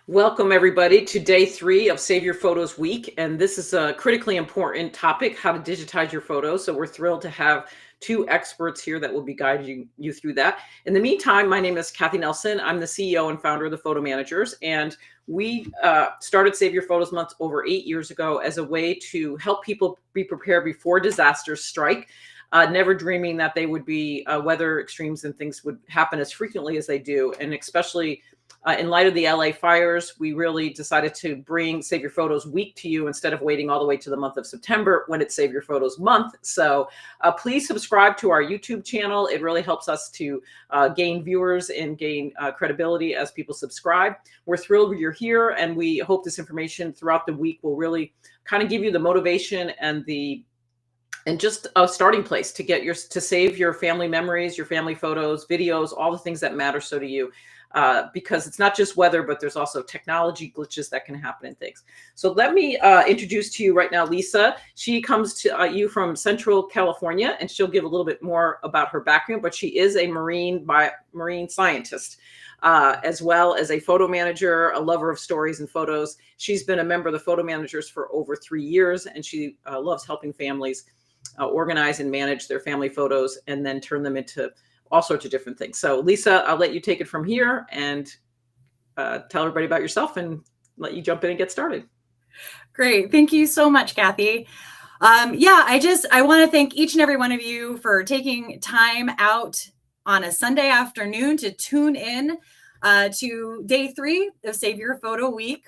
Welcome, everybody, to day 3 of Save Your Photos Week. And this is a critically important topic, how to digitize your photos. So we're thrilled to have 2 experts here that will be guiding you through that. In the meantime, my name is Kathy Nelson. I'm the CEO and founder of the Photo Managers. And we started Save Your Photos Month over 8 years ago as a way to help people be prepared before disasters strike. Never dreaming that they would be weather extremes and things would happen as frequently as they do. And especially in light of the LA fires, we really decided to bring Save Your Photos Week to you instead of waiting all the way to the month of September when it's Save Your Photos Month. So please subscribe to our YouTube channel. It really helps us to gain viewers and gain credibility as people subscribe. We're thrilled you're here, and we hope this information throughout the week will really kind of give you the motivation and just a starting place to to save your family memories, your family photos, videos, all the things that matter so to you. Because it's not just weather, but there's also technology glitches that can happen and things. So let me introduce to you right now, Lisa. She comes to you from Central California, and she'll give a little bit more about her background, but she is a marine scientist, as well as a photo manager, a lover of stories and photos. She's been a member of the Photo Managers for over 3 years, and she loves helping families organize and manage their family photos and then turn them into all sorts of different things. So Lisa, I'll let you take it from here and tell everybody about yourself and let you jump in and get started. Great. Thank you so much, Kathy. I want to thank each and every one of you for taking time out on a Sunday afternoon to tune in to day 3 of Save Your Photo Week.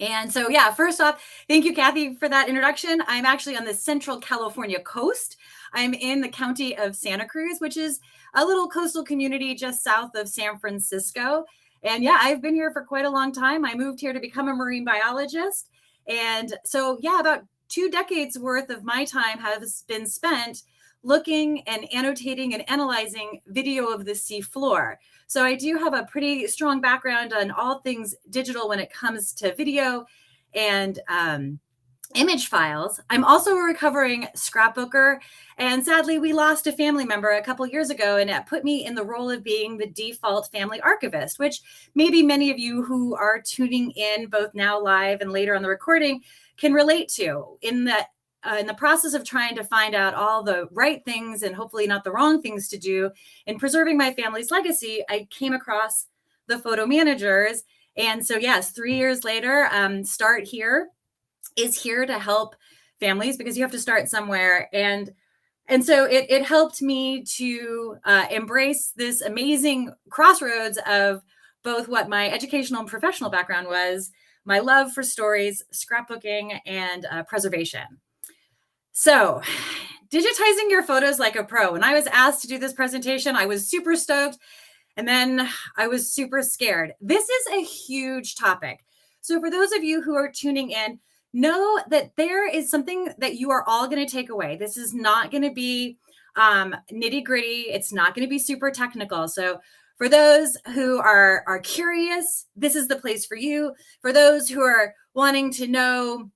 And so, first off, thank you, Kathy, for that introduction. I'm actually on the Central California coast. I'm in the county of Santa Cruz, which is a little coastal community just south of San Francisco. And I've been here for quite a long time. I moved here to become a marine biologist. And so, about 2 decades worth of my time has been spent looking and annotating and analyzing video of the sea floor. So I do have a pretty strong background on all things digital when it comes to video and image files. I'm also a recovering scrapbooker, and sadly we lost a family member a couple years ago, and it put me in the role of being the default family archivist, which maybe many of you who are tuning in both now live and later on the recording can relate to. In the process of trying to find out all the right things and hopefully not the wrong things to do in preserving my family's legacy, I came across the Photo Managers. And so yes, 3 years later, Start Here is here to help families because you have to start somewhere. And so it helped me to embrace this amazing crossroads of both what my educational and professional background was, my love for stories, scrapbooking, and preservation. So, digitizing your photos like a pro. When I was asked to do this presentation, I was super stoked, and then I was super scared. This is a huge topic. So for those of you who are tuning in, know that there is something that you are all going to take away. This is not going to be nitty gritty. It's not going to be super technical. So for those who are curious, this is the place for you. For those who are wanting to know,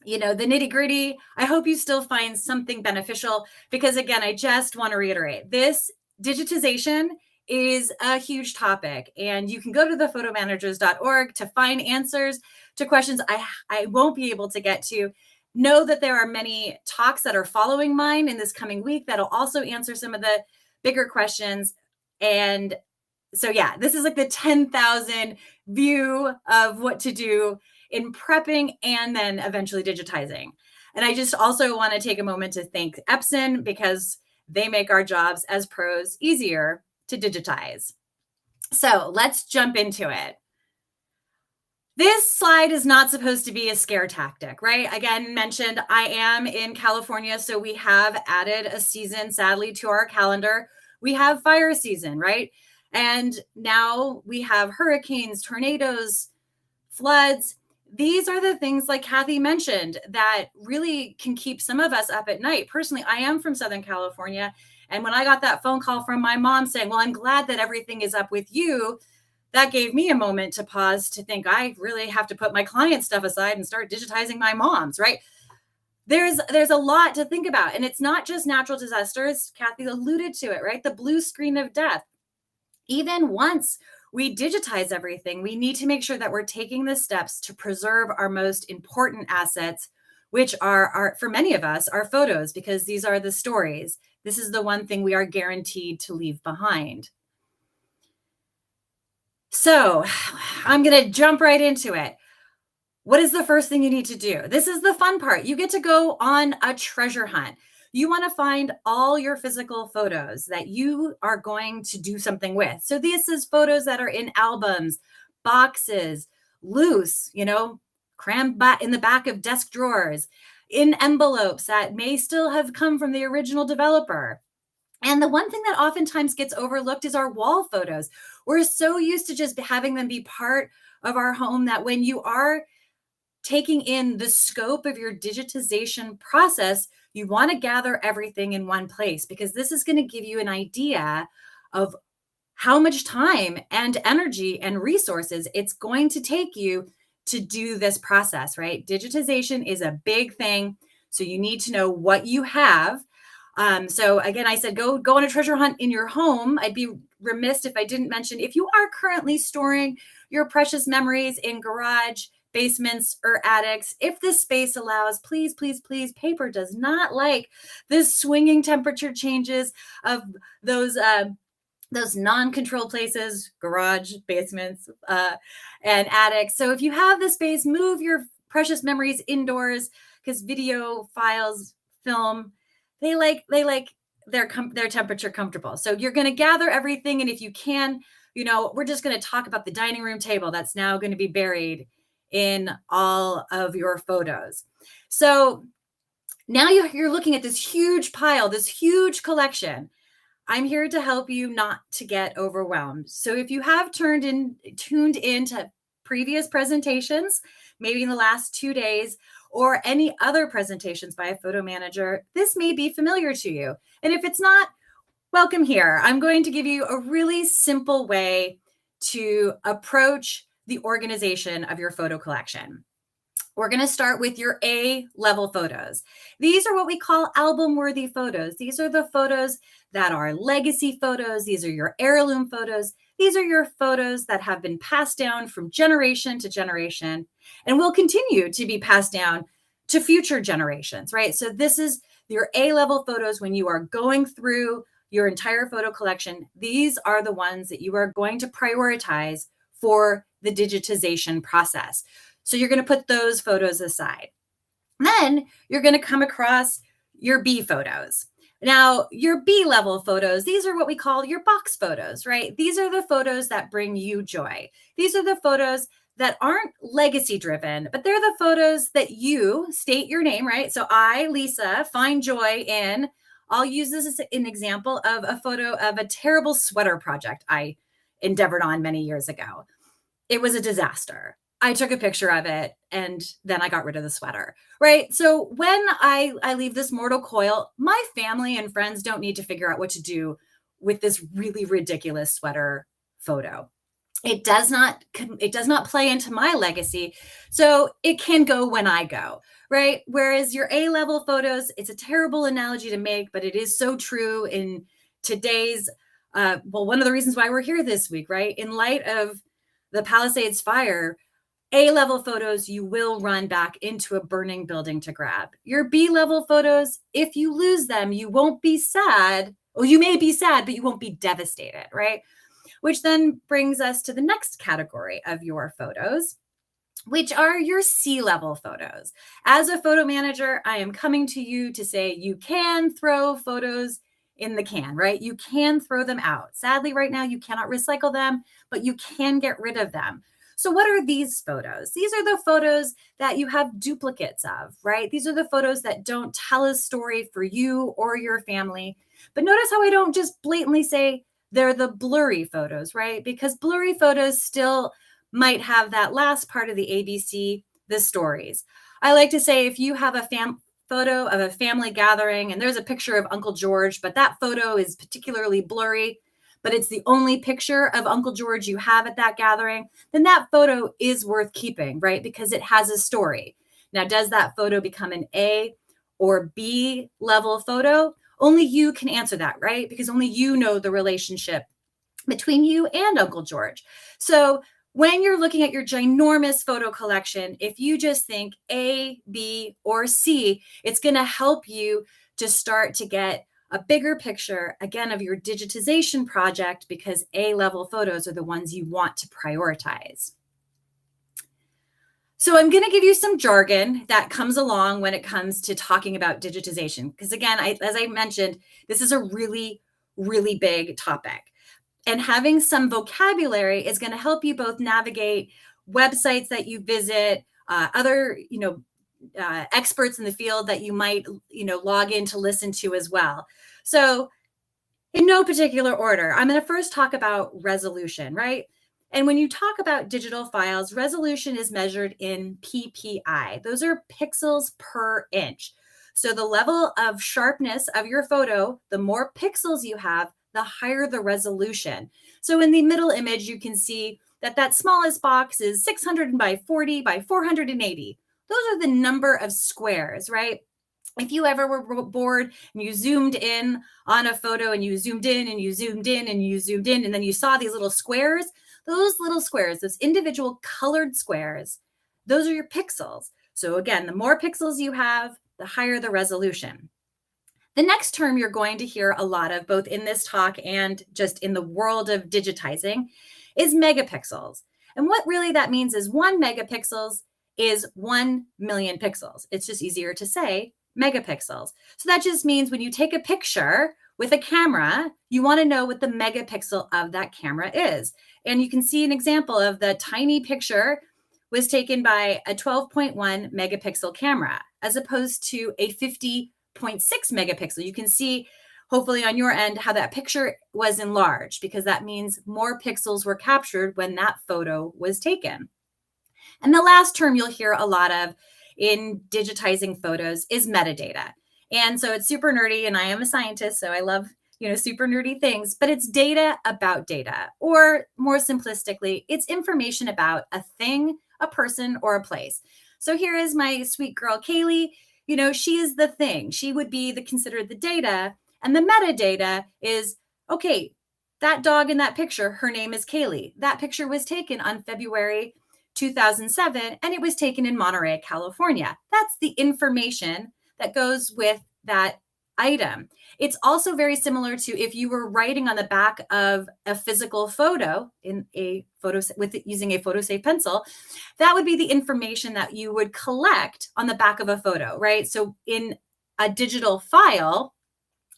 the nitty gritty, I hope you still find something beneficial because, again, I just want to reiterate, this digitization is a huge topic, and you can go to thephotomanagers.org to find answers to questions I won't be able to get to. Know that there are many talks that are following mine in this coming week that'll also answer some of the bigger questions. And so, this is like the 10,000 view of what to do in prepping and then eventually digitizing. And I just also want to take a moment to thank Epson because they make our jobs as pros easier to digitize. So let's jump into it. This slide is not supposed to be a scare tactic, right? Again, mentioned, I am in California, so we have added a season, sadly, to our calendar. We have fire season, right? And now we have hurricanes, tornadoes, floods. These are the things, like Kathy mentioned, that really can keep some of us up at night. Personally, I am from Southern California. And when I got that phone call from my mom saying, well, I'm glad that everything is up with you, that gave me a moment to pause to think, I really have to put my client stuff aside and start digitizing my mom's, right? There's a lot to think about. And it's not just natural disasters. Kathy alluded to it, right? The blue screen of death. Even once we digitize everything, we need to make sure that we're taking the steps to preserve our most important assets, which are for many of us, our photos, because these are the stories. This is the one thing we are guaranteed to leave behind. So I'm going to jump right into it. What is the first thing you need to do? This is the fun part. You get to go on a treasure hunt. You want to find all your physical photos that you are going to do something with. So this is photos that are in albums, boxes, loose, crammed back in the back of desk drawers, in envelopes that may still have come from the original developer. And the one thing that oftentimes gets overlooked is our wall photos. We're so used to just having them be part of our home that when you are taking in the scope of your digitization process, you want to gather everything in one place, because this is going to give you an idea of how much time and energy and resources it's going to take you to do this process, right? Digitization is a big thing. So you need to know what you have. So again, I said, go on a treasure hunt in your home. I'd be remiss if I didn't mention, if you are currently storing your precious memories in garage, basements, or attics, if this space allows, please, please, please, paper does not like the swinging temperature changes of those non-controlled places, garage, basements, and attics. So if you have the space, move your precious memories indoors, because video files, film, they like their temperature comfortable. So you're going to gather everything, and if you can, we're just going to talk about the dining room table that's now going to be buried in all of your photos. So now you're looking at this huge pile, this huge collection. I'm here to help you not to get overwhelmed. So if you have tuned into previous presentations, maybe in the last 2 days, or any other presentations by a photo manager, this may be familiar to you. And if it's not, welcome here. I'm going to give you a really simple way to approach the organization of your photo collection. We're going to start with your A-level photos. These are what we call album-worthy photos. These are the photos that are legacy photos. These are your heirloom photos. These are your photos that have been passed down from generation to generation and will continue to be passed down to future generations, right? So this is your A-level photos. When you are going through your entire photo collection, these are the ones that you are going to prioritize for the digitization process. So you're going to put those photos aside. Then you're going to come across your B photos. Now, your B-level photos, these are what we call your box photos, right? These are the photos that bring you joy. These are the photos that aren't legacy driven, but they're the photos that you state your name, right? So I, Lisa, find joy in, I'll use this as an example of a photo of a terrible sweater project I endeavored on many years ago. It was a disaster. I took a picture of it and then I got rid of the sweater, right? So when I leave this mortal coil, my family and friends don't need to figure out what to do with this really ridiculous sweater photo. It does not play into my legacy. So it can go when I go, right? Whereas your A-level photos, it's a terrible analogy to make, but it is so true in today's, one of the reasons why we're here this week, right? In light of the Palisades fire, A-level photos, you will run back into a burning building to grab. Your B-level photos, if you lose them, you won't be sad. Well, you may be sad, but you won't be devastated, right? Which then brings us to the next category of your photos, which are your C-level photos. As a photo manager, I am coming to you to say you can throw photos in the can, right? You can throw them out. Sadly, right now, you cannot recycle them, but you can get rid of them. So what are these photos? These are the photos that you have duplicates of, right? These are the photos that don't tell a story for you or your family. But notice how I don't just blatantly say they're the blurry photos, right? Because blurry photos still might have that last part of the ABC, the stories. I like to say if you have a photo of a family gathering and there's a picture of Uncle George, but that photo is particularly blurry, but it's the only picture of Uncle George you have at that gathering, then that photo is worth keeping, right? Because it has a story. Now, does that photo become an A or B level photo? Only you can answer that, right? Because only you know the relationship between you and Uncle George. So when you're looking at your ginormous photo collection, if you just think A, B, or C, it's going to help you to start to get a bigger picture, again, of your digitization project, because A-level photos are the ones you want to prioritize. So I'm going to give you some jargon that comes along when it comes to talking about digitization. Because again, as I mentioned, this is a really, really big topic. And having some vocabulary is going to help you both navigate websites that you visit, other, experts in the field that you might, log in to listen to as well. So in no particular order, I'm going to first talk about resolution, right? And when you talk about digital files, resolution is measured in PPI. Those are pixels per inch. So the level of sharpness of your photo, the more pixels you have, the higher the resolution. So in the middle image, you can see that smallest box is 600 by 40 by 480. Those are the number of squares, right? If you ever were bored and you zoomed in on a photo and you zoomed in and you zoomed in and you zoomed in, and then you saw these little squares, those individual colored squares, those are your pixels. So again, the more pixels you have, the higher the resolution. The next term you're going to hear a lot of, both in this talk and just in the world of digitizing, is megapixels. And what really that means is 1 megapixels is 1 million pixels. It's just easier to say megapixels. So that just means when you take a picture with a camera, you want to know what the megapixel of that camera is. And you can see an example of the tiny picture was taken by a 12.1 megapixel camera, as opposed to a 50.6 megapixel. You can see, hopefully on your end, how that picture was enlarged, because that means more pixels were captured when that photo was taken. And the last term you'll hear a lot of in digitizing photos is metadata. And so it's super nerdy, and I am a scientist, so I love, super nerdy things, but it's data about data, or more simplistically, it's information about a thing, a person, or a place. So here is my sweet girl, Kaylee. She is the thing. She would be considered the data, and the metadata is, okay, that dog in that picture, her name is Kaylee. That picture was taken on February 2007, and it was taken in Monterey, California. That's the information that goes with that item. It's also very similar to if you were writing on the back of a physical photo in a photo using a photo-safe pencil. That would be the information that you would collect on the back of a photo, right? So in a digital file,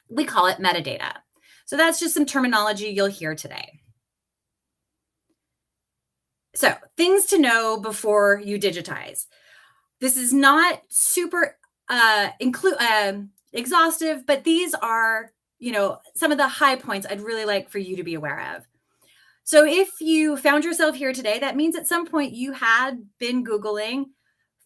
we call it metadata. So that's just some terminology you'll hear today. So things to know before you digitize. This is not super exhaustive, but these are, some of the high points I'd really like for you to be aware of. So if you found yourself here today, that means at some point you had been Googling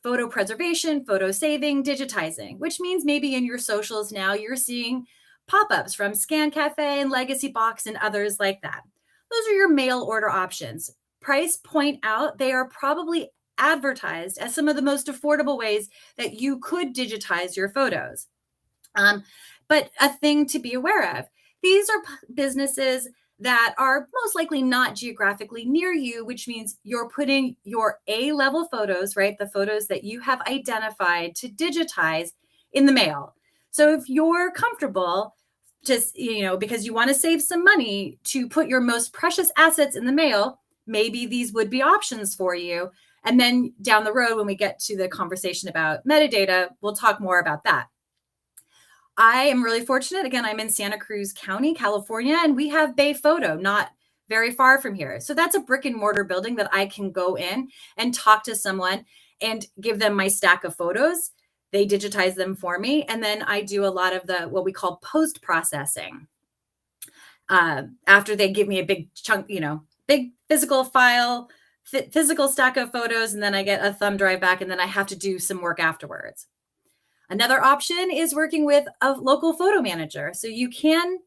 photo preservation, photo saving, digitizing, which means maybe in your socials now you're seeing pop-ups from Scan Cafe and Legacy Box and others like that. Those are your mail order options. Price point out, they are probably advertised as some of the most affordable ways that you could digitize your photos. But a thing to be aware of, these are businesses that are most likely not geographically near you, which means you're putting your A-level photos, right, the photos that you have identified to digitize, in the mail. So if you're comfortable, just, because you want to save some money, to put your most precious assets in the mail, maybe these would be options for you. And then down the road, when we get to the conversation about metadata, we'll talk more about that. I am really fortunate. Again, I'm in Santa Cruz County, California, and we have Bay Photo, not very far from here. So that's a brick and mortar building that I can go in and talk to someone and give them my stack of photos. They digitize them for me. And then I do a lot of what we call post-processing. After they give me a big chunk, big physical file, physical stack of photos, and then I get a thumb drive back, and then I have to do some work afterwards. Another option is working with a local photo manager. So you can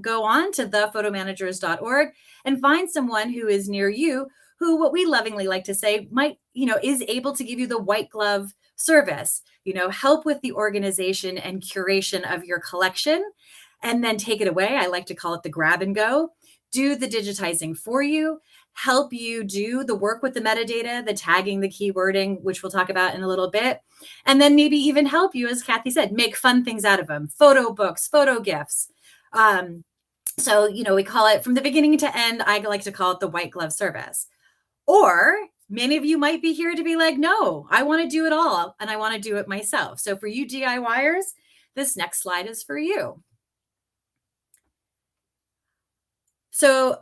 go on to thephotomanagers.org and find someone who is near you, who, what we lovingly like to say, might, is able to give you the white glove service, help with the organization and curation of your collection, and then take it away. I like to call it the grab and go do the digitizing for you, help you do the work with the metadata, the tagging, the keywording, which we'll talk about in a little bit, and then maybe even help you, as Kathy said, make fun things out of them, photo books, photo gifts. So, we call it from the beginning to end, I like to call it the white glove service. Or many of you might be here to be like, no, I want to do it all and I want to do it myself. So for you DIYers, this next slide is for you. So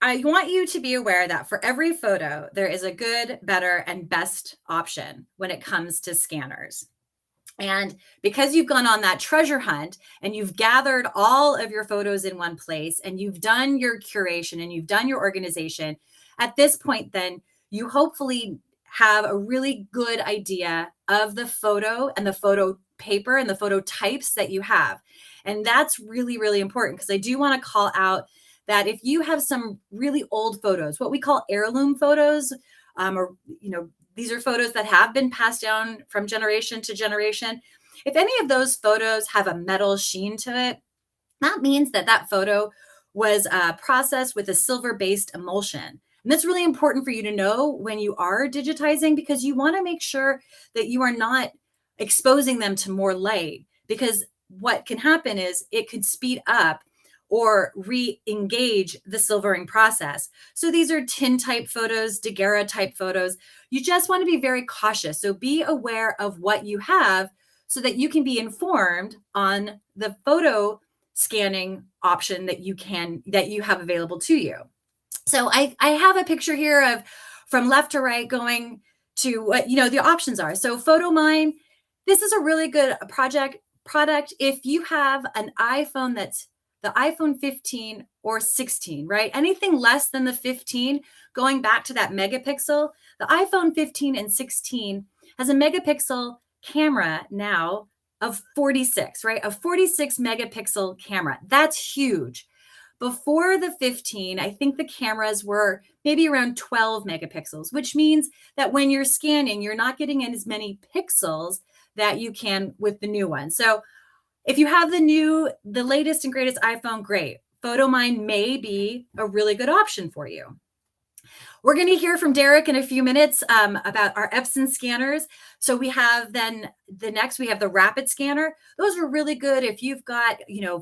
I want you to be aware that for every photo, there is a good, better, and best option when it comes to scanners. And because you've gone on that treasure hunt and you've gathered all of your photos in one place and you've done your curation and you've done your organization, at this point, then you hopefully have a really good idea of the photo and the photo paper and the photo types that you have. And that's really, really important, because I do want to call out that if you have some really old photos, what we call heirloom photos, these are photos that have been passed down from generation to generation. If any of those photos have a metal sheen to it, that means that that photo was processed with a silver-based emulsion. And that's really important for you to know when you are digitizing, because you want to make sure that you are not exposing them to more light, because what can happen is it could speed up or re-engage the silvering process. So these are tin type photos, Daguerre type photos. You just want to be very cautious. So be aware of what you have so that you can be informed on the photo scanning option that you have available to you. So I have a picture here of from left to right going to what the options are. So PhotoMine, this is a really good product if you have an iPhone that's the iPhone 15 or 16, right? Anything less than the 15, going back to that megapixel, the iPhone 15 and 16 has a megapixel camera now of 46, right? A 46 megapixel camera. That's huge. Before the 15, I think the cameras were maybe around 12 megapixels, which means that when you're scanning, you're not getting in as many pixels that you can with the new one. So if you have the latest and greatest iPhone, great. PhotoMine may be a really good option for you. We're going to hear from Derek in a few minutes about our Epson scanners. So we have then we have the rapid scanner. Those are really good if you've got,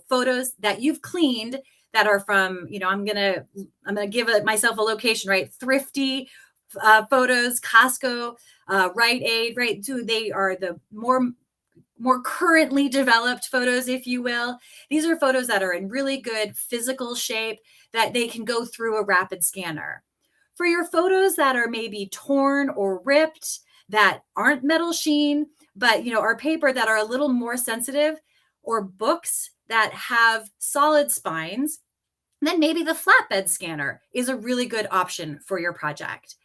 photos that you've cleaned that are from, I'm going to give myself a location, right? Thrifty photos, Costco, Rite Aid, right? So they are the more currently developed photos, if you will. These are photos that are in really good physical shape that they can go through a rapid scanner. For your photos that are maybe torn or ripped, that aren't metal sheen, but are paper that are a little more sensitive, or books that have solid spines, then maybe the flatbed scanner is a really good option for your project.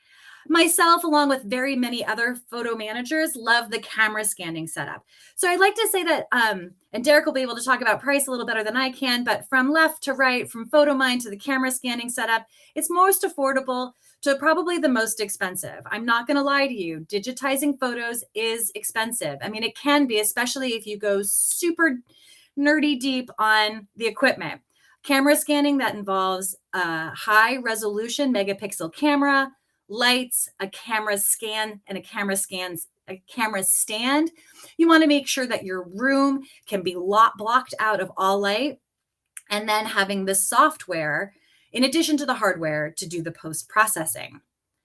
Myself, along with very many other photo managers, love the camera scanning setup. So I'd like to say that, and Derek will be able to talk about price a little better than I can, but from left to right, from PhotoMine to the camera scanning setup, it's most affordable to probably the most expensive. I'm not going to lie to you. Digitizing photos is expensive. I mean, it can be, especially if you go super nerdy deep on the equipment. Camera scanning that involves a high resolution megapixel camera, lights, a camera scan, and a camera stand. You want to make sure that your room can be blocked out of all light, and then having the software in addition to the hardware to do the post-processing.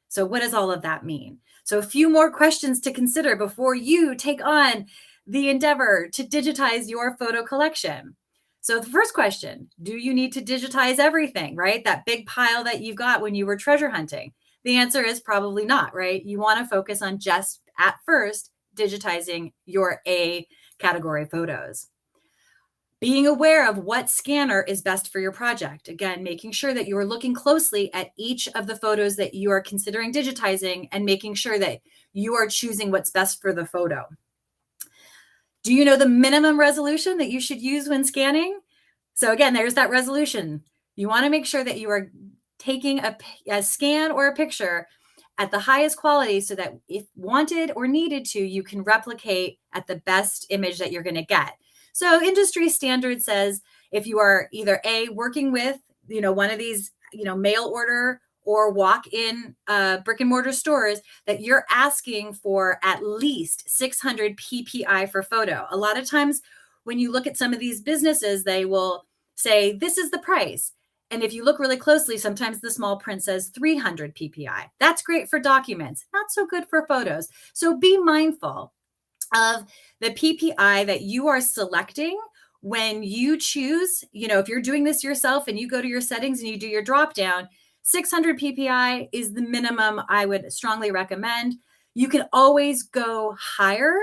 So what does all of that mean? So a few more questions to consider before you take on the endeavor to digitize your photo collection. So the first question, do you need to digitize everything, right? That big pile that you got when you were treasure hunting? The answer is probably not, right? You want to focus on just at first digitizing your A category photos. Being aware of what scanner is best for your project. Again, making sure that you are looking closely at each of the photos that you are considering digitizing and making sure that you are choosing what's best for the photo. Do you know the minimum resolution that you should use when scanning? So again, there's that resolution. You want to make sure that you are taking a scan or a picture at the highest quality so that if wanted or needed to, you can replicate at the best image that you're going to get. So industry standard says if you are either A, working with one of these mail order or walk in brick and mortar stores, that you're asking for at least 600 PPI for photo. A lot of times when you look at some of these businesses, they will say, this is the price. And if you look really closely, sometimes the small print says 300 PPI. That's great for documents, not so good for photos. So be mindful of the PPI that you are selecting when you choose, if you're doing this yourself and you go to your settings and you do your drop down, 600 PPI is the minimum I would strongly recommend. You can always go higher.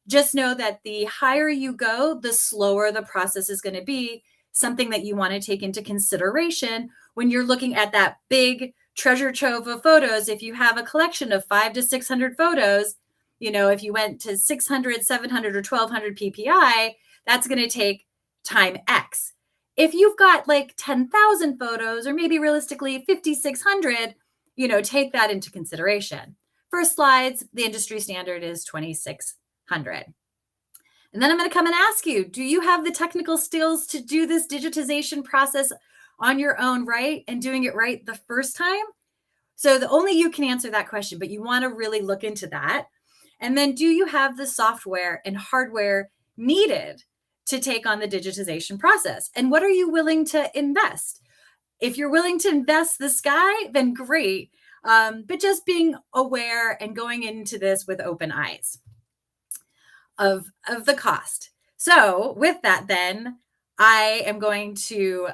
Just know that the higher you go, the slower the process is going to be. Something that you want to take into consideration when you're looking at that big treasure trove of photos. If you have a collection of 500 to 600 photos, if you went to 600, 700, or 1200 PPI, that's going to take time X. If you've got like 10,000 photos, or maybe realistically 5,600, take that into consideration. For slides, the industry standard is 2,600. And then I'm going to come and ask you, do you have the technical skills to do this digitization process on your own, right? And doing it right the first time? So only you can answer that question, but you want to really look into that. And then, do you have the software and hardware needed to take on the digitization process? And what are you willing to invest? If you're willing to invest the sky, then great. But just being aware and going into this with open eyes of the cost. So with that, then I am going to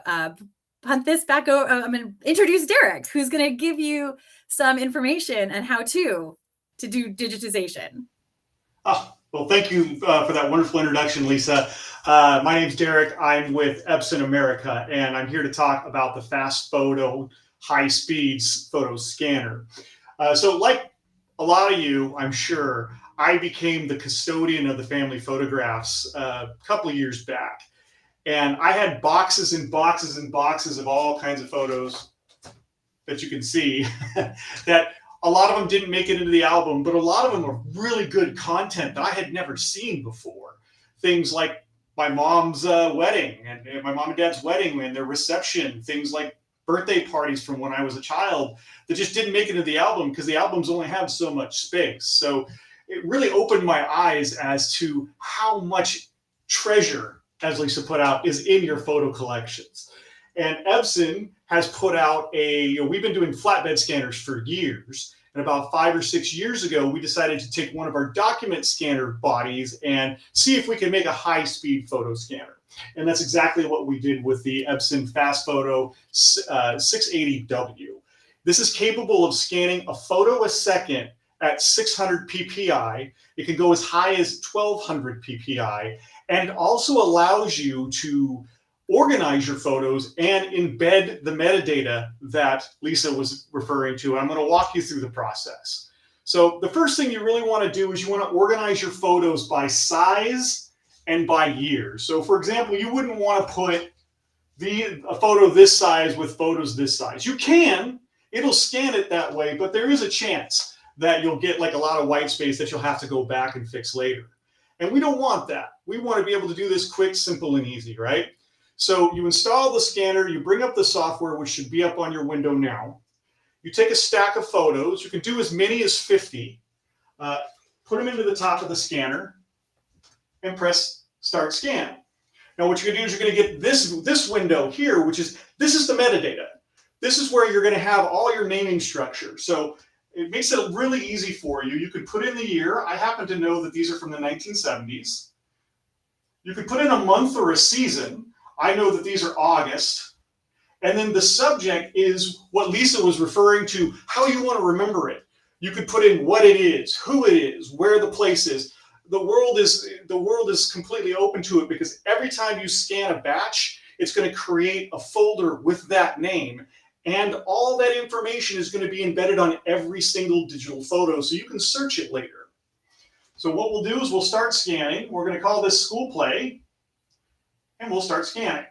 punt this back over. I'm going to introduce Derek, who's going to give you some information on how to do digitization. Oh, well, thank you for that wonderful introduction, Lisa. My name's Derek. I'm with Epson America, and I'm here to talk about the Fast Photo High Speeds Photo Scanner. So like a lot of you, I'm sure, I became the custodian of the family photographs a couple of years back. And I had boxes and boxes and boxes of all kinds of photos that you can see that a lot of them didn't make it into the album, but a lot of them were really good content that I had never seen before. Things like my mom's wedding and my mom and dad's wedding and their reception, things like birthday parties from when I was a child that just didn't make it into the album because the albums only have so much space. So it really opened my eyes as to how much treasure, as Lisa put out, is in your photo collections. And Epson has put out we've been doing flatbed scanners for years. And about 5 or 6 years ago, we decided to take one of our document scanner bodies and see if we can make a high-speed photo scanner. And that's exactly what we did with the Epson Fast Photo 680W. This is capable of scanning a photo a second at 600 PPI. It can go as high as 1200 PPI. And it also allows you to organize your photos and embed the metadata that Lisa was referring to. I'm going to walk you through the process. So the first thing you really want to do is you want to organize your photos by size and by year. So for example, you wouldn't want to put a photo this size with photos this size. You can, it'll scan it that way, but there is a chance that you'll get like a lot of white space that you'll have to go back and fix later. And we don't want that. We want to be able to do this quick, simple, and easy, right? So you install the scanner, you bring up the software, which should be up on your window now. You take a stack of photos. You can do as many as 50. Put them into the top of the scanner and press Start Scan. Now what you're going to do is you're going to get this window here, this is the metadata. This is where you're going to have all your naming structure. So it makes it really easy for you. You could put in the year. I happen to know that these are from the 1970s. You could put in a month or a season. I know that these are August. And then the subject is what Lisa was referring to, how you want to remember it. You could put in what it is, who it is, where the place is. The world is completely open to it because every time you scan a batch, it's going to create a folder with that name. And all that information is going to be embedded on every single digital photo, so you can search it later. So what we'll do is we'll start scanning. We're going to call this School Play, and we'll start scanning.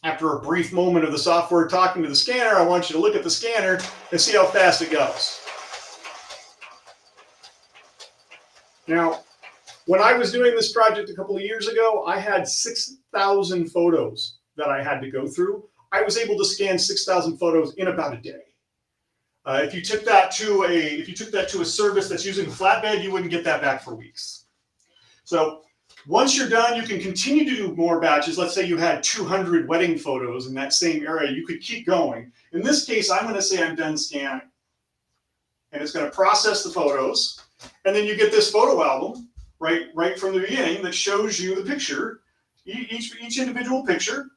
After a brief moment of the software talking to the scanner, I want you to look at the scanner and see how fast it goes. Now, when I was doing this project a couple of years ago, I had 6,000 photos that I had to go through. I was able to scan 6,000 photos in about a day. If you took that to a service that's using a flatbed, you wouldn't get that back for weeks. So once you're done, you can continue to do more batches. Let's say you had 200 wedding photos in that same area. You could keep going. In this case, I'm going to say I'm done scanning. And it's going to process the photos. And then you get this photo album right from the beginning that shows you the picture, each individual picture.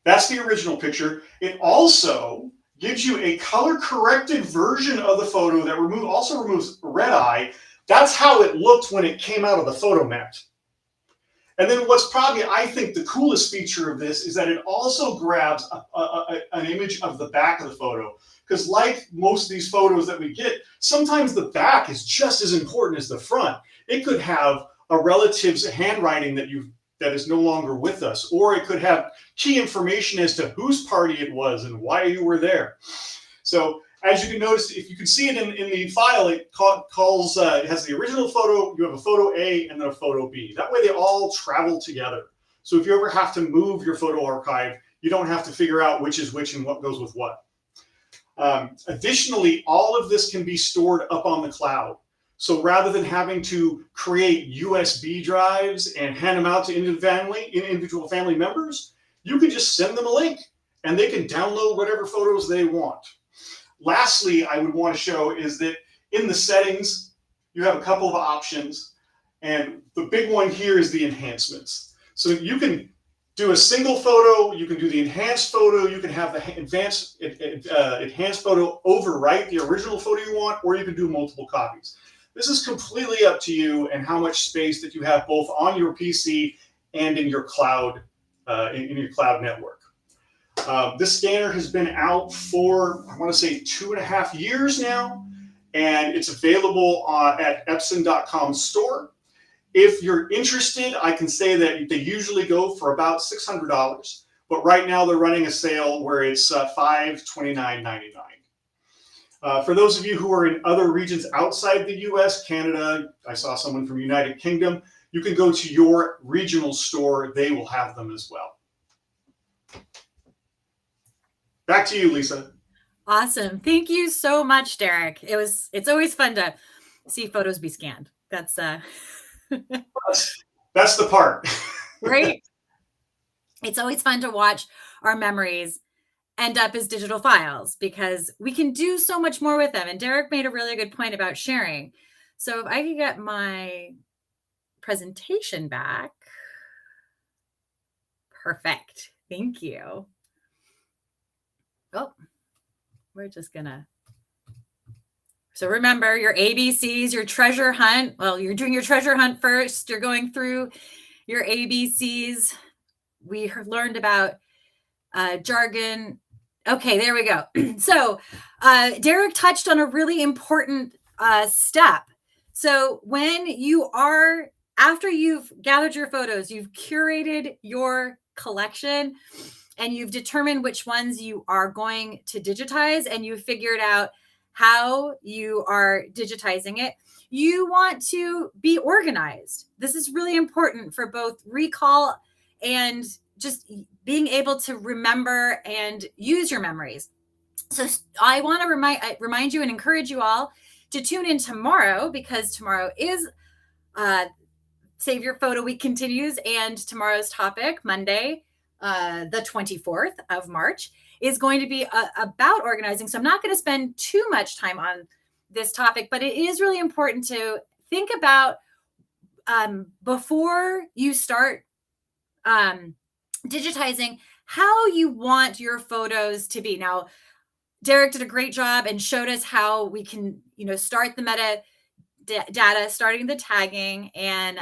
That's the original picture. It also gives you a color-corrected version of the photo that also removes red eye. That's how it looked when it came out of the photomat. And then what's probably, I think, the coolest feature of this is that it also grabs an image of the back of the photo. Because like most of these photos that we get, sometimes the back is just as important as the front. It could have a relative's handwriting that is no longer with us, or it could have key information as to whose party it was and why you were there. So as you can notice, if you can see it in the file, it has the original photo, you have a photo A and then a photo B. That way they all travel together. So if you ever have to move your photo archive, you don't have to figure out which is which and what goes with what. Additionally, all of this can be stored up on the cloud. So rather than having to create USB drives and hand them out to individual family members, you can just send them a link and they can download whatever photos they want. Lastly, I would want to show is that in the settings, you have a couple of options. And the big one here is the enhancements. So you can do a single photo, you can do the enhanced photo, you can have the enhanced photo overwrite the original photo you want, or you can do multiple copies. This is completely up to you and how much space that you have both on your PC and in your cloud, in your cloud network. This scanner has been out for, I want to say, 2.5 years now, and it's available at Epson.com store. If you're interested, I can say that they usually go for about $600, but right now they're running a sale where it's $529.99. For those of you who are in other regions outside the US, Canada, I saw someone from United Kingdom, you can go to your regional store. They will have them as well. Back to you, Lisa. Awesome. Thank you so much, Derek. It's always fun to see photos be scanned. That's the part. Right? It's always fun to watch our memories end up as digital files because we can do so much more with them. And Derek made a really good point about sharing. So if I could get my presentation back. Perfect. Thank you. Oh, we're just gonna. So remember your ABCs, your treasure hunt. Well, you're doing your treasure hunt first. You're going through your ABCs. We learned about jargon. Okay, there we go. So Derek touched on a really important step. So when after you've gathered your photos, you've curated your collection, and you've determined which ones you are going to digitize, and you've figured out how you are digitizing it, you want to be organized. This is really important for both recall and just being able to remember and use your memories. So I want to remind you and encourage you all to tune in tomorrow, because tomorrow is Save Your Photo Week continues, and tomorrow's topic, Monday, the 24th of March, is going to be about organizing. So I'm not going to spend too much time on this topic, but it is really important to think about before you start digitizing how you want your photos to be. Now, Derek did a great job and showed us how we can, start the metadata, starting the tagging, and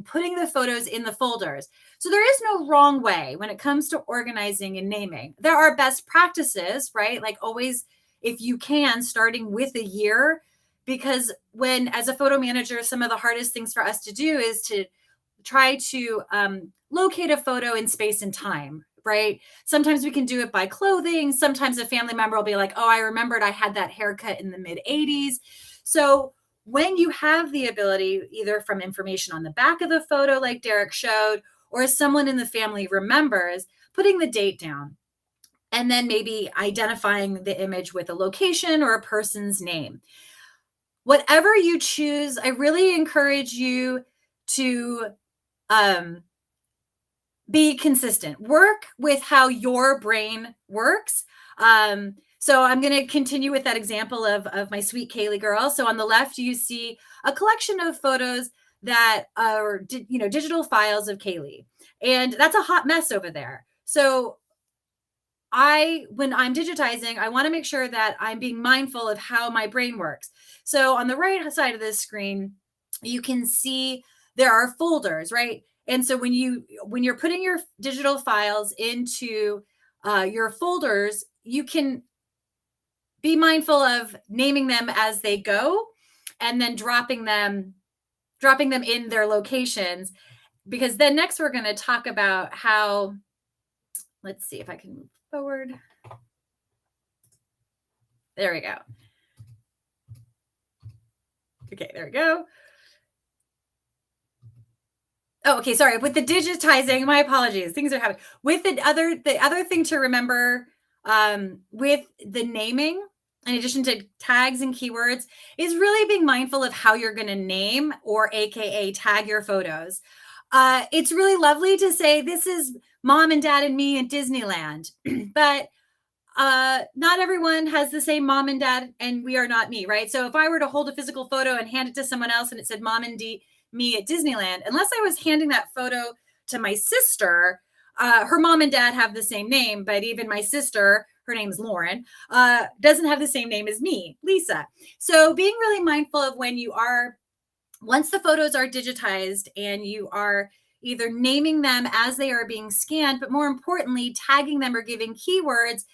putting the photos in the folders. So there is no wrong way when it comes to organizing and naming. There are best practices, right? Like always, if you can, starting with a year, because as a photo manager, some of the hardest things for us to do is to try to locate a photo in space and time, right? Sometimes we can do it by clothing. Sometimes a family member will be like, oh, I remembered I had that haircut in the mid 80s. So when you have the ability, either from information on the back of the photo, like Derek showed, or someone in the family remembers, putting the date down, and then maybe identifying the image with a location or a person's name. Whatever you choose, I really encourage you to be consistent. Work with how your brain works. So I'm going to continue with that example of my sweet Kaylee girl. So on the left, you see a collection of photos that are, digital files of Kaylee. And that's a hot mess over there. So when I'm digitizing, I want to make sure that I'm being mindful of how my brain works. So on the right side of this screen, you can see there are folders, right? And so when you're putting your digital files into your folders, you can be mindful of naming them as they go, and then dropping them in their locations. Because then next we're going to talk about how, let's see if I can move forward. There we go. Okay, there we go. Oh, okay, sorry. With the digitizing, my apologies. Things are happening. With the other thing to remember with the naming, in addition to tags and keywords, is really being mindful of how you're going to name, or AKA tag, your photos. It's really lovely to say this is mom and dad and me in Disneyland, but not everyone has the same mom and dad, and we are not me, right? So if I were to hold a physical photo and hand it to someone else and it said mom and me at Disneyland, unless I was handing that photo to my sister, her mom and dad have the same name, but even my sister, her name's Lauren, doesn't have the same name as me, Lisa. So being really mindful of once the photos are digitized and you are either naming them as they are being scanned, but more importantly, tagging them or giving keywords,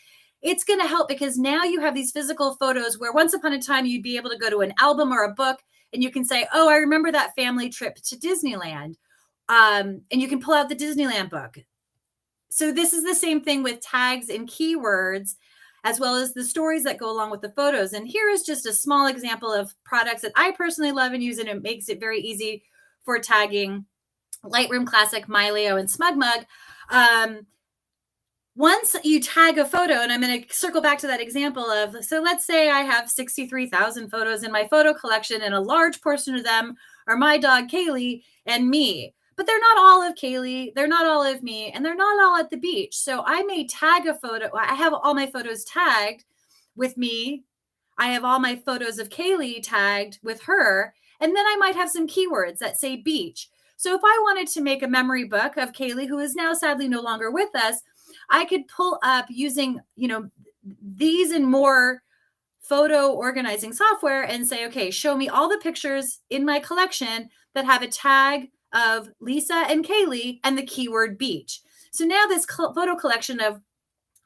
it's going to help, because now you have these physical photos where once upon a time you'd be able to go to an album or a book and you can say, oh, I remember that family trip to Disneyland. And you can pull out the Disneyland book. So this is the same thing with tags and keywords, as well as the stories that go along with the photos. And here is just a small example of products that I personally love and use, and it makes it very easy for tagging: Lightroom Classic, Mylio, and SmugMug. Once you tag a photo, and I'm going to circle back to that example of, so let's say I have 63,000 photos in my photo collection, and a large portion of them are my dog Kaylee and me. But they're not all of Kaylee, they're not all of me, and they're not all at the beach. So I may tag a photo. I have all my photos tagged with me. I have all my photos of Kaylee tagged with her. And then I might have some keywords that say beach. So if I wanted to make a memory book of Kaylee, who is now sadly no longer with us, I could pull up using, these and more photo organizing software and say, okay, show me all the pictures in my collection that have a tag of Lisa and Kaylee and the keyword beach. So now this photo collection of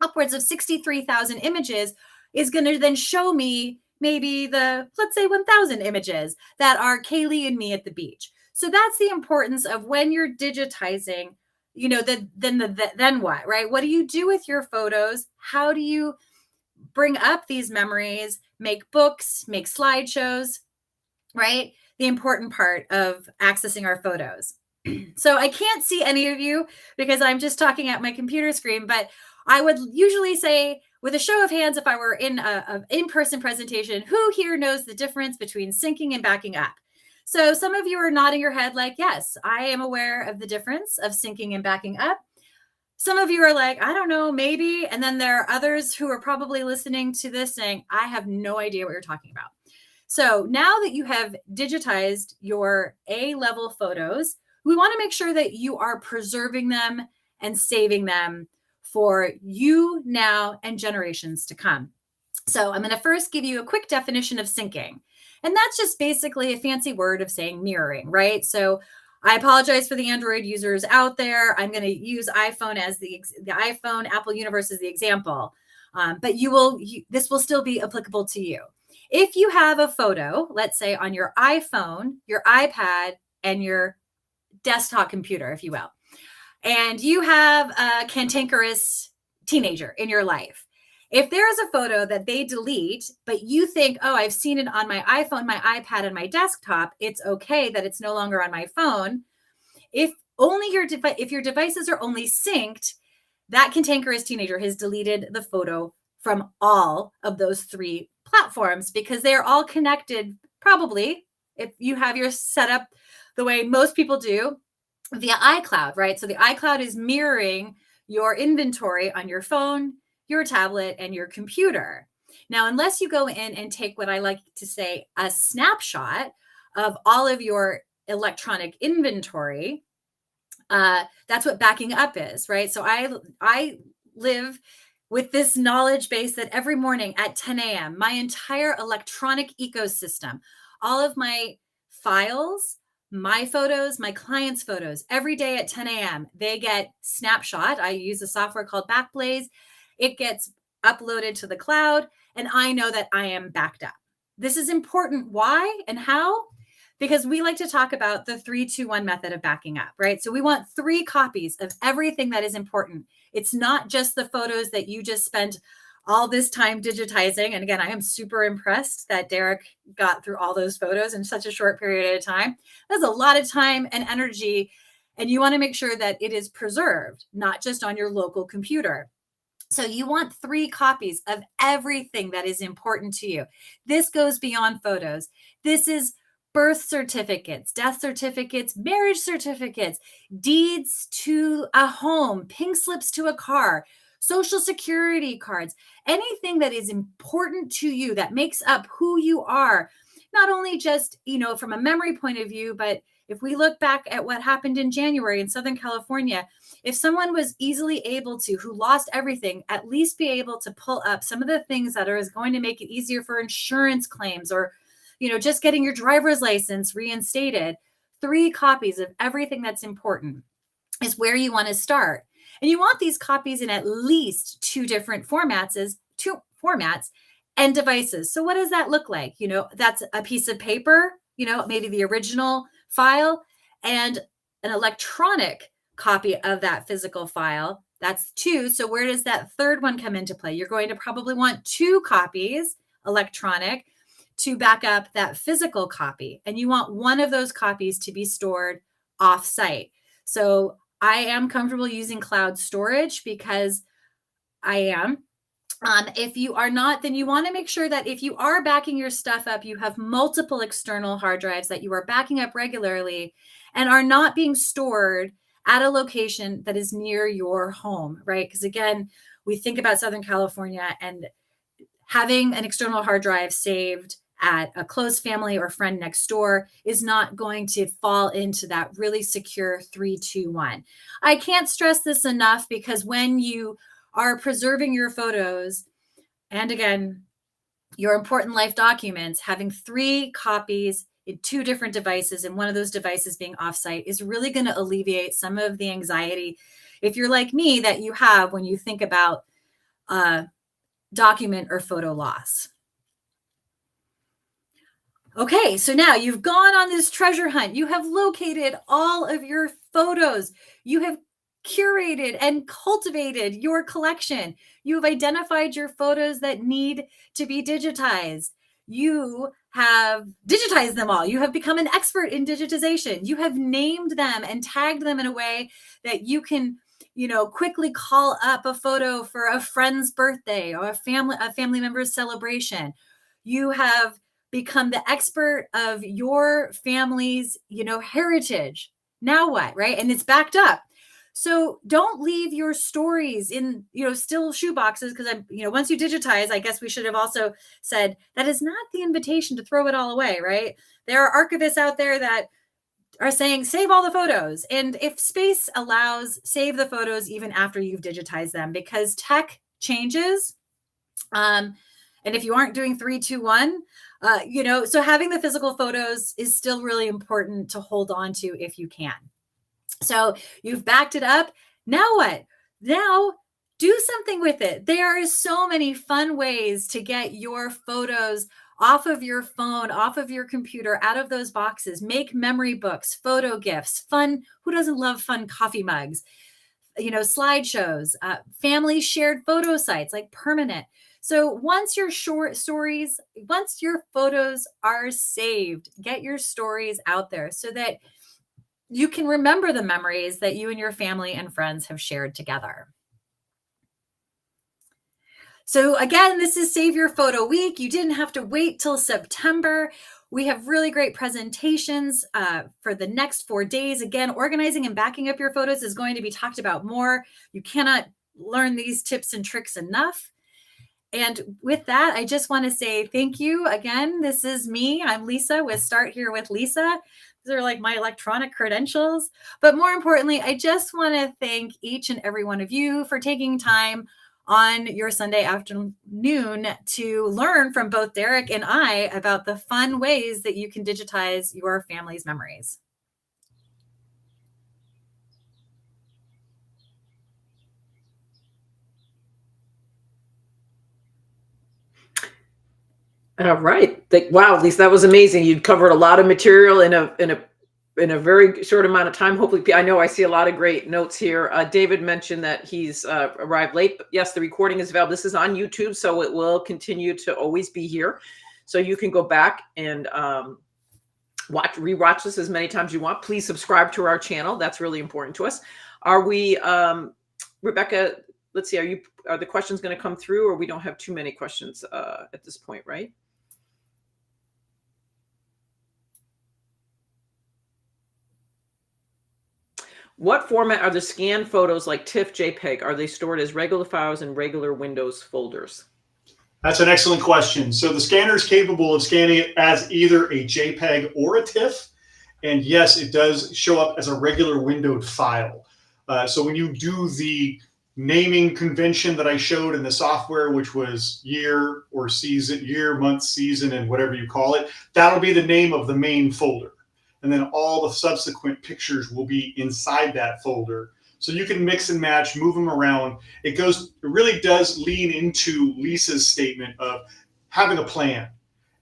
upwards of 63,000 images is going to then show me maybe let's say 1,000 images that are Kaylee and me at the beach. So that's the importance of when you're digitizing, then what, right? What do you do with your photos? How do you bring up these memories, make books, make slideshows, right? The important part of accessing our photos. So I can't see any of you because I'm just talking at my computer screen, but I would usually say, with a show of hands, if I were in an in-person presentation, who here knows the difference between syncing and backing up? So some of you are nodding your head like, yes, I am aware of the difference of syncing and backing up. Some of you are like, I don't know, maybe. And then there are others who are probably listening to this saying, I have no idea what you're talking about. So now that you have digitized your A-level photos, we want to make sure that you are preserving them and saving them for you now and generations to come. So I'm going to first give you a quick definition of syncing. And that's just basically a fancy word of saying mirroring, right? So I apologize for the Android users out there. I'm going to use iPhone as the iPhone Apple universe as the example. But this will still be applicable to you. If you have a photo, let's say on your iPhone, your iPad, and your desktop computer, if you will, and you have a cantankerous teenager in your life, if there is a photo that they delete, but you think, oh, I've seen it on my iPhone, my iPad, and my desktop, it's okay that it's no longer on my phone. If your devices are only synced, that cantankerous teenager has deleted the photo from all of those 3 platforms because they are all connected, probably, if you have your setup the way most people do, via iCloud, right? So the iCloud is mirroring your inventory on your phone, your tablet, and your computer. Now, unless you go in and take what I like to say a snapshot of all of your electronic inventory, that's what backing up is, right? So I live with this knowledge base that every morning at 10 a.m., my entire electronic ecosystem, all of my files, my photos, my clients' photos, every day at 10 a.m., they get snapshot. I use a software called Backblaze. It gets uploaded to the cloud, and I know that I am backed up. This is important. Why and how? Because we like to talk about the 3-2-1 method of backing up, right? So we want 3 copies of everything that is important. It's not just the photos that you just spent all this time digitizing. And again, I am super impressed that Derek got through all those photos in such a short period of time. That's a lot of time and energy. And you want to make sure that it is preserved, not just on your local computer. So you want 3 copies of everything that is important to you. This goes beyond photos. This is birth certificates, death certificates, marriage certificates, deeds to a home, pink slips to a car, social security cards, anything that is important to you that makes up who you are, not only just, from a memory point of view, but if we look back at what happened in January in Southern California, if someone was easily able to, who lost everything, at least be able to pull up some of the things that is going to make it easier for insurance claims or just getting your driver's license reinstated, 3 copies of everything that's important is where you want to start. And you want these copies in at least 2 different formats and devices. So what does that look like? That's a piece of paper, maybe the original file and an electronic copy of that physical file. That's 2. So where does that 3rd one come into play? You're going to probably want 2 copies electronic to back up that physical copy. And you want one of those copies to be stored off-site. So I am comfortable using cloud storage because I am. If you are not, then you want to make sure that if you are backing your stuff up, you have multiple external hard drives that you are backing up regularly and are not being stored at a location that is near your home, right? Because again, we think about Southern California and having an external hard drive saved at a close family or friend next door is not going to fall into that really secure 3-2-1. I can't stress this enough because when you are preserving your photos, and again, your important life documents, having 3 copies in 2 different devices and one of those devices being offsite is really going to alleviate some of the anxiety, if you're like me, that you have when you think about document or photo loss. Okay, so now you've gone on this treasure hunt. You have located all of your photos. You have curated and cultivated your collection. You have identified your photos that need to be digitized. You have digitized them all. You have become an expert in digitization. You have named them and tagged them in a way that you can, quickly call up a photo for a friend's birthday or a family member's celebration. You have become the expert of your family's, heritage. Now what, right? And it's backed up. So don't leave your stories in, still shoe boxes because once you digitize, I guess we should have also said that is not the invitation to throw it all away, right? There are archivists out there that are saying, save all the photos. And if space allows, save the photos even after you've digitized them because tech changes. And if you aren't doing 3-2-1, so having the physical photos is still really important to hold on to if you can. So you've backed it up. Now what? Now do something with it. There are so many fun ways to get your photos off of your phone, off of your computer, out of those boxes. Make memory books, photo gifts, fun. Who doesn't love fun coffee mugs? Slideshows, family shared photo sites like Permanent. So once your once your photos are saved, get your stories out there so that you can remember the memories that you and your family and friends have shared together. So again, this is Save Your Photo Week. You didn't have to wait till September. We have really great presentations for the next 4 days. Again, organizing and backing up your photos is going to be talked about more. You cannot learn these tips and tricks enough. And with that, I just want to say thank you again. This is me. I'm Lisa with Start Here with Lisa. These are like my electronic credentials. But more importantly, I just want to thank each and every one of you for taking time on your Sunday afternoon to learn from both Derek and I about the fun ways that you can digitize your family's memories. All right. Wow, Lisa, that was amazing. You covered a lot of material in a very short amount of time. Hopefully, I know I see a lot of great notes here. David mentioned that he's arrived late. But yes, the recording is available. This is on YouTube, so it will continue to always be here. So you can go back and rewatch this as many times as you want. Please subscribe to our channel. That's really important to us. Are we, Rebecca? Let's see. Are the questions going to come through, or we don't have too many questions at this point, right? What format are the scanned photos like TIFF, JPEG? Are they stored as regular files in regular Windows folders? That's an excellent question. So the scanner is capable of scanning it as either a JPEG or a TIFF. And yes, it does show up as a regular windowed file. So when you do the naming convention that I showed in the software, which was year or season, year, month, season, and whatever you call it, that'll be the name of the main folder. And then all the subsequent pictures will be inside that folder. So you can mix and match, move them around. It really does lean into Lisa's statement of having a plan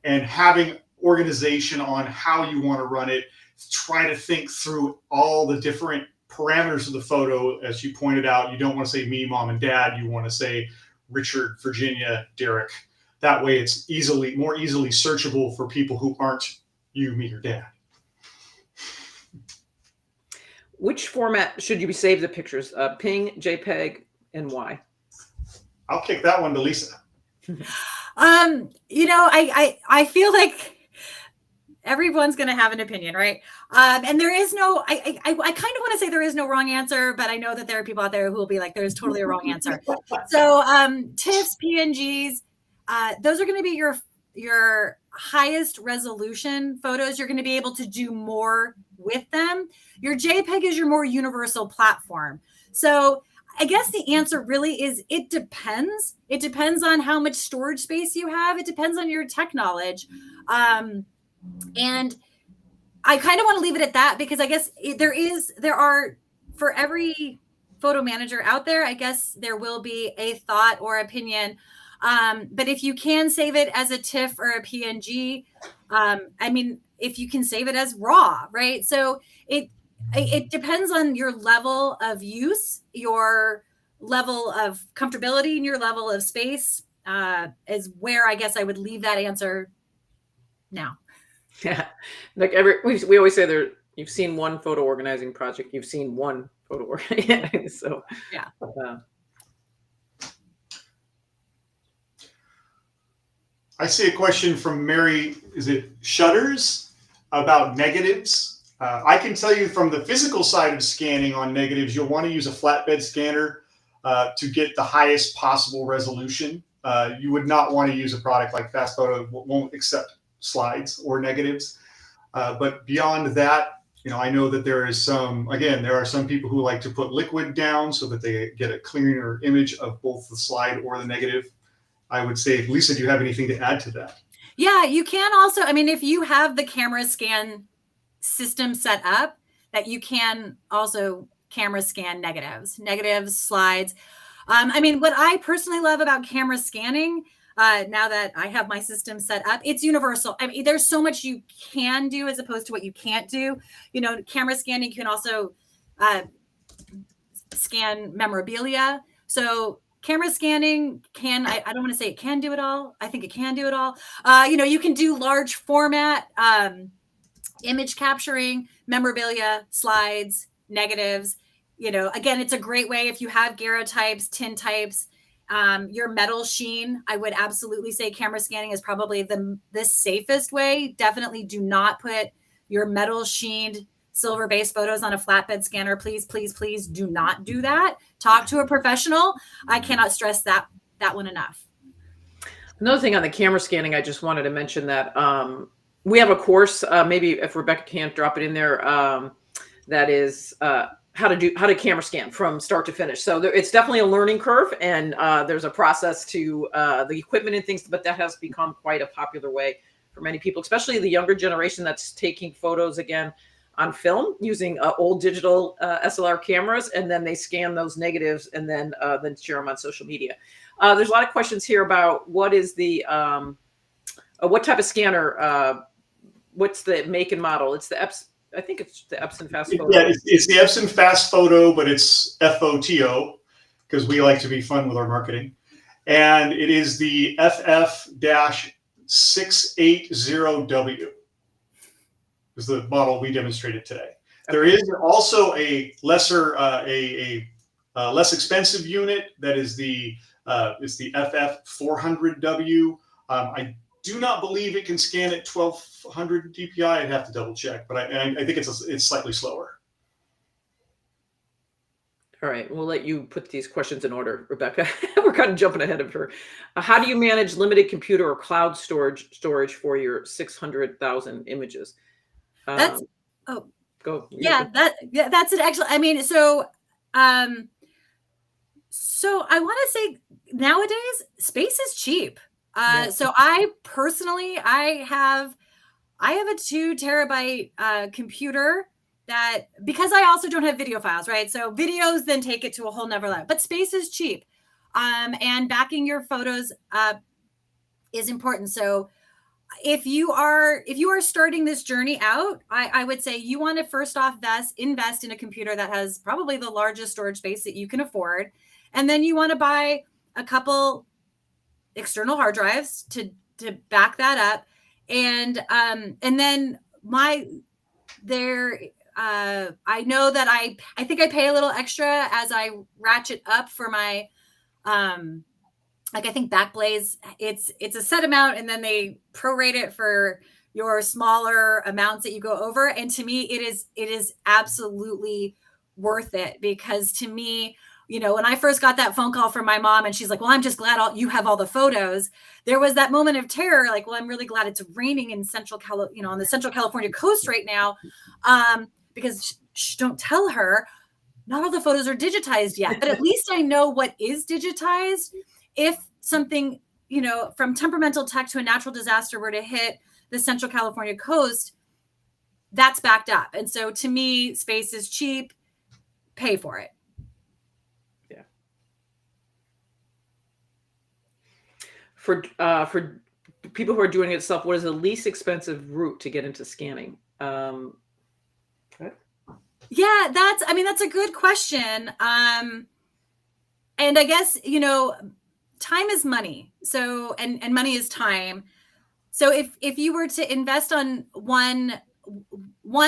and having organization on how you want to run it. Try to think through all the different parameters of the photo. As you pointed out, you don't want to say me, mom, and dad. You want to say Richard, Virginia, Derek. That way it's more easily searchable for people who aren't you, me, or dad. Which format should you save the pictures? PNG, JPEG, and why? I'll kick that one to Lisa. I feel like everyone's going to have an opinion, right? And there is no, I kind of want to say there is no wrong answer, but I know that there are people out there who will be like, there's totally a wrong answer. So TIFFs, PNGs, those are going to be your highest resolution photos. You're going to be able to do more with them. Your JPEG is your more universal platform. So I guess the answer really is it depends. It depends on how much storage space you have. It depends on your tech knowledge. And I kind of want to leave it at that because I guess there are, for every photo manager out there, I guess there will be a thought or opinion. But if you can save it as a TIFF or a PNG, if you can save it as RAW, right? So it depends on your level of use, your level of comfortability, and your level of space is where I guess I would leave that answer now. Yeah, like we always say you've seen one photo organizing project, you've seen one photo organizing. So yeah. I see a question from Mary. Is it Shutters about negatives? I can tell you from the physical side of scanning on negatives, you'll want to use a flatbed scanner to get the highest possible resolution. You would not want to use a product like Fast Photo. Won't accept slides or negatives. But beyond that, I know that there are some people who like to put liquid down so that they get a clearer image of both the slide or the negative. I would say, Lisa, do you have anything to add to that? Yeah, you can also, if you have the camera scan system set up, that you can also camera scan negatives, slides. What I personally love about camera scanning, now that I have my system set up, it's universal. There's so much you can do as opposed to what you can't do. Camera scanning can also scan memorabilia. So camera scanning I don't want to say it can do it all. I think it can do it all. You can do large format image capturing, memorabilia, slides, negatives. Again, it's a great way if you have daguerreotypes, tintypes, your metal sheen. I would absolutely say camera scanning is probably the safest way. Definitely do not put your metal sheened silver based photos on a flatbed scanner. Please, please, please do not do that. Talk to a professional. I cannot stress that one enough. Another thing on the camera scanning, I just wanted to mention that we have a course, maybe if Rebecca can't drop it in there, that is how to camera scan from start to finish. So it's definitely a learning curve, and there's a process to the equipment and things, but that has become quite a popular way for many people, especially the younger generation that's taking photos again on film using old digital SLR cameras, and then they scan those negatives and then share them on social media. There's a lot of questions here about what is the what type of scanner, what's the make and model? It's the I think it's the Epson Fast Photo. Yeah, it's the Epson Fast Photo, but it's FOTO because we like to be fun with our marketing. And it is the FF-680W is the model we demonstrated today. There is also a lesser, less expensive unit that is it's the FF-400W. I do not believe it can scan at 1200 DPI. I'd have to double check, but I think it's slightly slower. All right, we'll let you put these questions in order, Rebecca. We're kind of jumping ahead of her. How do you manage limited computer or cloud storage for your 600,000 images? That's go. Yeah, that's an excellent. I mean, so I want to say nowadays space is cheap. So I personally, I have a 2 terabyte computer that, because I also don't have video files, right? So videos then take it to a whole nother level, but space is cheap. And backing your photos up is important. So if you are starting this journey out, I would say you want to first off invest in a computer that has probably the largest storage space that you can afford. And then you want to buy a couple external hard drives to back that up. And then I know that I think I pay a little extra as I ratchet up for my I think Backblaze, it's a set amount, and then they prorate it for your smaller amounts that you go over. And to me, it is absolutely worth it, because to me, when I first got that phone call from my mom and she's like, well, I'm just glad you have all the photos. There was that moment of terror. Like, well, I'm really glad it's raining in on the Central California coast right now. Because don't tell her, not all the photos are digitized yet, but at least I know what is digitized. If something, from temperamental tech to a natural disaster were to hit the Central California coast, that's backed up. And so to me, space is cheap, pay for it. Yeah. For people who are doing it themselves, what is the least expensive route to get into scanning? Yeah, that's a good question. And I guess, time is money. So, and money is time. So if you were to invest on one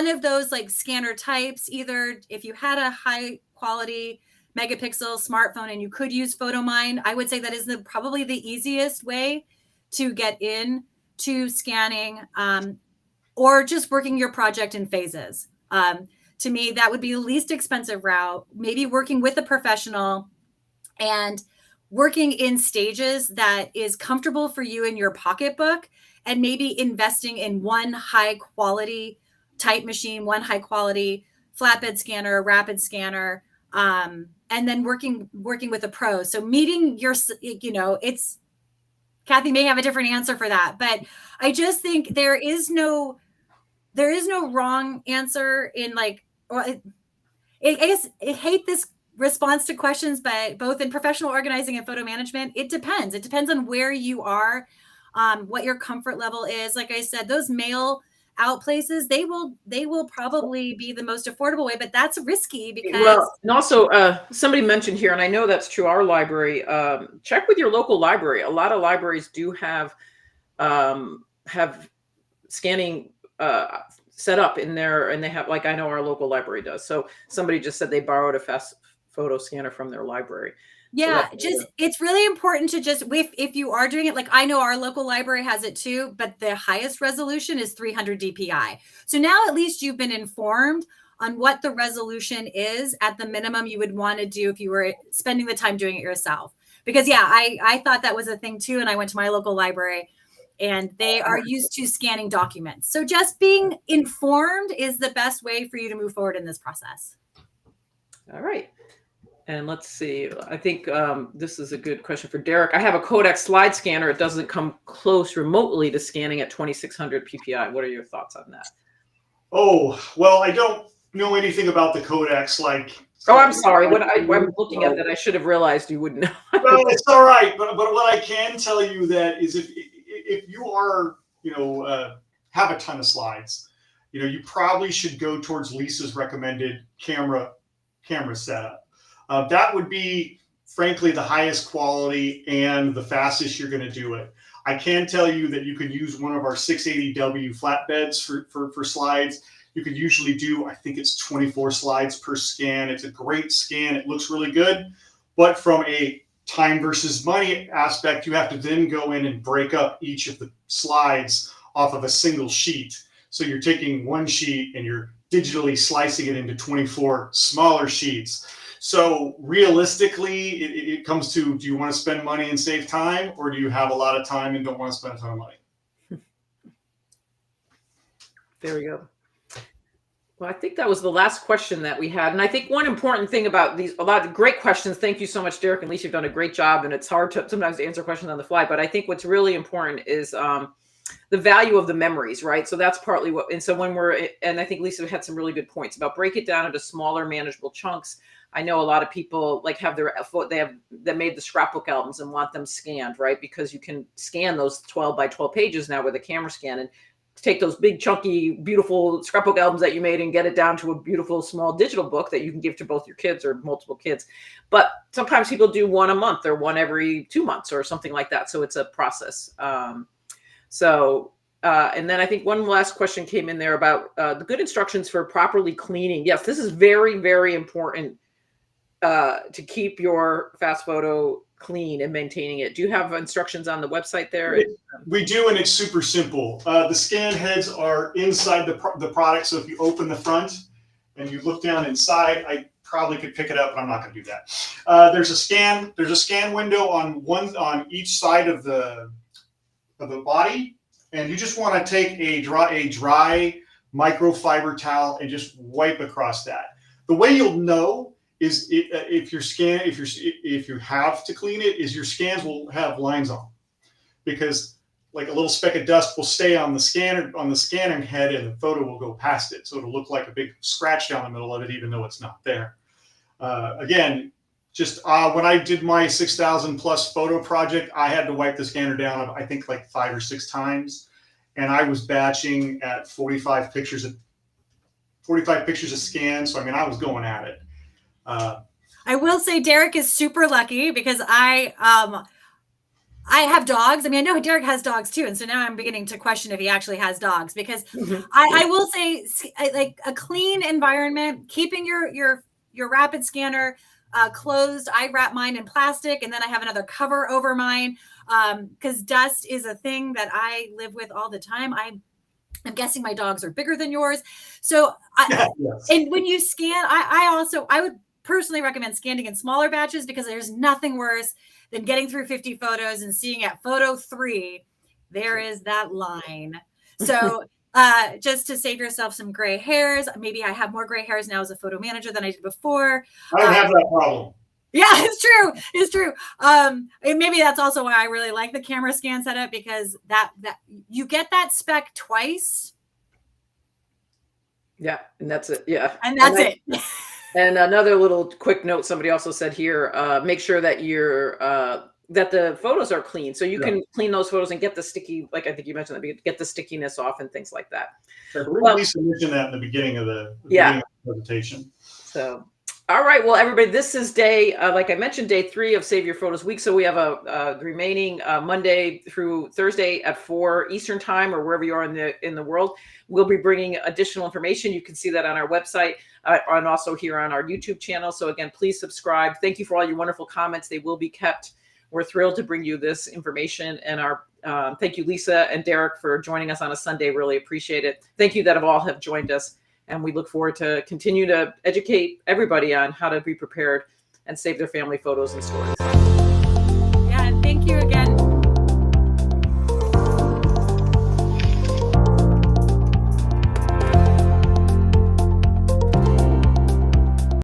of those like scanner types, either if you had a high quality megapixel smartphone and you could use PhotoMine, I would say that is probably the easiest way to get in to scanning, or just working your project in phases. To me, that would be the least expensive route. Maybe working with a professional and working in stages that is comfortable for you in your pocketbook, and maybe investing in one high quality type machine, one high quality flatbed scanner, rapid scanner, and then working with a pro. So meeting your, it's, Kathy may have a different answer for that, but I just think there is no wrong answer in like, I guess I hate this response to questions, but both in professional organizing and photo management, it depends. It depends on where you are, what your comfort level is. Like I said, those mail out places, they will probably be the most affordable way, but that's risky because. And also somebody mentioned here, and I know that's true, our library, check with your local library. A lot of libraries do have scanning set up in there, and they have, like, I know our local library does. So somebody just said they borrowed a fast photo scanner from their library. Yeah, just it's really important to just if you are doing it, like I know our local library has it too, but the highest resolution is 300 DPI. So now at least you've been informed on what the resolution is at the minimum you would want to do if you were spending the time doing it yourself. Because yeah, I thought that was a thing too, and I went to my local library and they are used to scanning documents. So just being informed is the best way for you to move forward in this process. All right. And let's see, I think this is a good question for Derek. I have a Kodak slide scanner. It doesn't come close remotely to scanning at 2600 PPI. What are your thoughts on that? Oh, well, I don't know anything about the Kodaks. Oh, I'm sorry. I'm looking at that. I should have realized you wouldn't know. Well, it's all right. But what I can tell you that is if you are, have a ton of slides, you probably should go towards Lisa's recommended camera setup. That would be, frankly, the highest quality and the fastest you're going to do it. I can tell you that you could use one of our 680W flatbeds for slides. You could usually do, I think it's 24 slides per scan. It's a great scan. It looks really good. But from a time versus money aspect, you have to then go in and break up each of the slides off of a single sheet. So you're taking one sheet and you're digitally slicing it into 24 smaller sheets. So realistically, it comes to, do you want to spend money and save time, or do you have a lot of time and don't want to spend a ton of money? There we go. Well, I think that was the last question that we had. And I think one important thing about these, a lot of great questions. Thank you so much, Derek and Lisa. You've done a great job. And it's hard to sometimes to answer questions on the fly. But I think what's really important is the value of the memories, right? So that's partly what, and so when and I think Lisa had some really good points about break it down into smaller, manageable chunks. I know a lot of people have they made the scrapbook albums and want them scanned, right? Because you can scan those 12 by 12 pages now with a camera scan and take those big, chunky, beautiful scrapbook albums that you made and get it down to a beautiful, small digital book that you can give to both your kids or multiple kids. But sometimes people do one a month or one every 2 months or something like that. So it's a process. And then I think one last question came in there about the good instructions for properly cleaning. Yes, this is very, very important to keep your fast photo clean and maintaining it. Do you have instructions on the website there? We do, and it's super simple. The scan heads are inside the product. So if you open the front and you look down inside, I probably could pick it up, but I'm not going to do that. There's a scan window on each side of the body, and you just want to take a dry microfiber towel and just wipe across that. The way you'll know is if you have to clean it, is your scans will have lines on, because like a little speck of dust will stay on the scanner head, and the photo will go past it, so it'll look like a big scratch down the middle of it, even though it's not there. Again, just when I did my 6,000 plus photo project, I had to wipe the scanner down, I think like 5 or 6 times, and I was batching at 45 pictures a scan. So I mean, I was going at it. I will say Derek is super lucky because I have dogs. I mean, I know Derek has dogs too. And so now I'm beginning to question if he actually has dogs, because I will say, like, a clean environment, keeping your rapid scanner closed. I wrap mine in plastic, and then I have another cover over mine because dust is a thing that I live with all the time. I'm guessing my dogs are bigger than yours. So, Yes. And when you scan, I would personally recommend scanning in smaller batches, because there's nothing worse than getting through 50 photos and seeing at photo 3, there is that line. So just to save yourself some gray hairs, maybe I have more gray hairs now as a photo manager than I did before. I don't have that problem. Yeah, it's true. And maybe that's also why I really like the camera scan setup, because that you get that speck twice. Yeah, and that's it. Yeah, and that's it. And another little quick note, somebody also said here, make sure that that the photos are clean. So you can clean those photos and get the sticky, like I think you mentioned, that get the stickiness off and things like that. I believe Lisa mentioned that in the beginning of the presentation. So, All right. Well, everybody, this is day, like I mentioned, day 3 of Save Your Photos Week. So we have the remaining Monday through Thursday at 4 Eastern time, or wherever you are in the world. We'll be bringing additional information. You can see that on our website and also here on our YouTube channel. So again, please subscribe. Thank you for all your wonderful comments. They will be kept. We're thrilled to bring you this information. And our thank you, Lisa and Derek, for joining us on a Sunday. Really appreciate it. Thank you that all have joined us. And we look forward to continue to educate everybody on how to be prepared and save their family photos and stories.